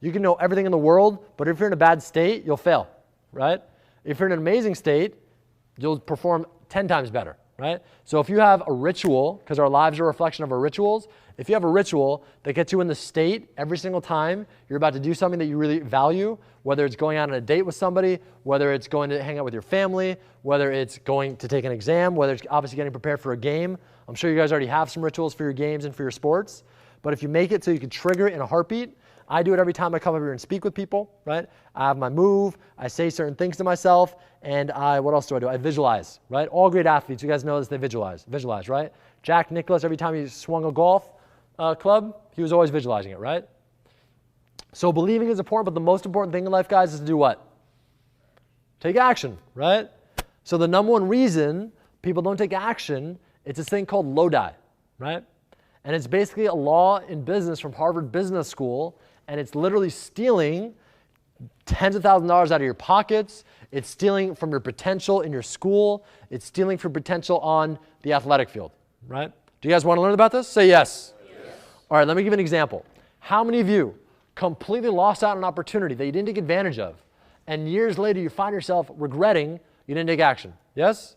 You can know everything in the world, but if you're in a bad state, you'll fail, right? If you're in an amazing state, you'll perform 10 times better, right? So if you have a ritual, because our lives are a reflection of our rituals, if you have a ritual that gets you in the state every single time you're about to do something that you really value, whether it's going out on a date with somebody, whether it's going to hang out with your family, whether it's going to take an exam, whether it's obviously getting prepared for a game. I'm sure you guys already have some rituals for your games and for your sports, but if you make it so you can trigger it in a heartbeat, I do it every time I come up here and speak with people, right? I have my move, I say certain things to myself, and what else do? I visualize, right? All great athletes, you guys know this, they visualize, right? Jack Nicklaus, every time he swung a golf club, he was always visualizing it, right? So believing is important, but the most important thing in life, guys, is to do what? Take action, right? So the number one reason people don't take action, it's this thing called Lodi, right? And it's basically a law in business from Harvard Business School, and it's literally stealing tens of thousands of dollars out of your pockets. It's stealing from your potential in your school. It's stealing from potential on the athletic field, right? Do you guys want to learn about this? Say yes. Yes. All right, let me give you an example. How many of you completely lost out on an opportunity that you didn't take advantage of, and years later you find yourself regretting you didn't take action? Yes?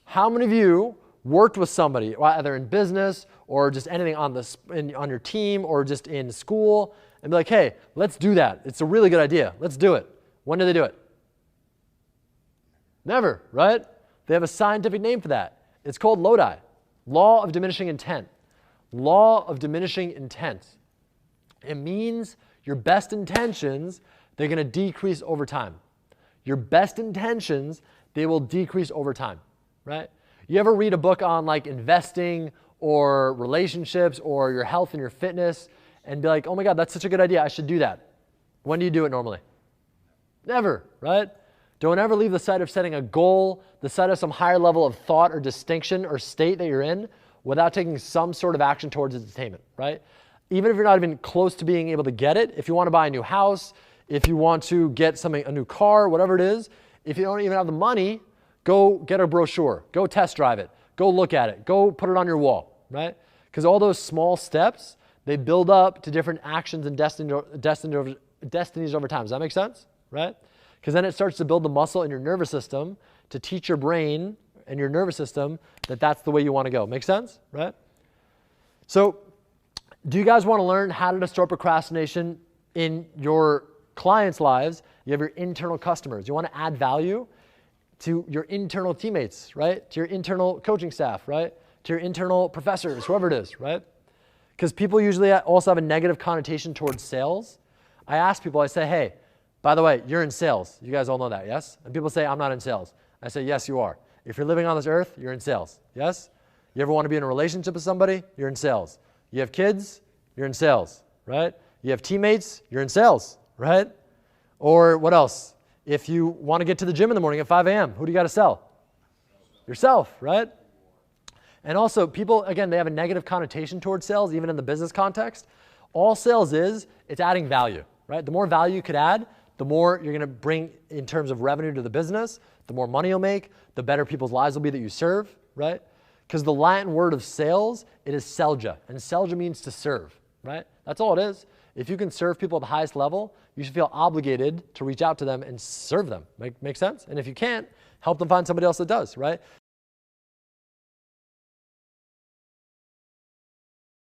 How many of you worked with somebody, either in business or just anything on your team or just in school, and be like, hey, let's do that. It's a really good idea. Let's do it. When do they do it? Never, right? They have a scientific name for that. It's called Lodi, law of diminishing intent. Law of diminishing intent. It means your best intentions, they're going to decrease over time. Your best intentions, they will decrease over time, right? You ever read a book on like investing or relationships or your health and your fitness and be like, oh my God, that's such a good idea. I should do that. When do you do it normally? Never, right? Don't ever leave the sight of setting a goal, the sight of some higher level of thought or distinction or state that you're in without taking some sort of action towards its attainment, right? Even if you're not even close to being able to get it, if you want to buy a new house, if you want to get a new car, whatever it is, if you don't even have the money, go get a brochure, go test drive it, go look at it, go put it on your wall, right? Because all those small steps, they build up to different actions and destinies over time. Does that make sense, right? Because then it starts to build the muscle in your nervous system to teach your brain and your nervous system that that's the way you want to go. Make sense, right? So do you guys want to learn how to distort procrastination in your clients' lives? You have your internal customers. You want to add value to your internal teammates, right? To your internal coaching staff, right? To your internal professors, whoever it is, right? Because people usually also have a negative connotation towards sales. I ask people, I say, hey, by the way, you're in sales. You guys all know that, yes? And people say, I'm not in sales. I say, yes, you are. If you're living on this earth, you're in sales, yes? You ever want to be in a relationship with somebody? You're in sales. You have kids? You're in sales, right? You have teammates? You're in sales, right? Or what else? If you want to get to the gym in the morning at 5 a.m., who do you got to sell? Yourself, right? And also, people, again, they have a negative connotation towards sales, even in the business context. All sales is, it's adding value, right? The more value you could add, the more you're going to bring in terms of revenue to the business, the more money you'll make, the better people's lives will be that you serve, right? Because the Latin word of sales, it is selja, and selja means to serve, right? That's all it is. If you can serve people at the highest level, you should feel obligated to reach out to them and serve them. Make sense? And if you can't, help them find somebody else that does, right?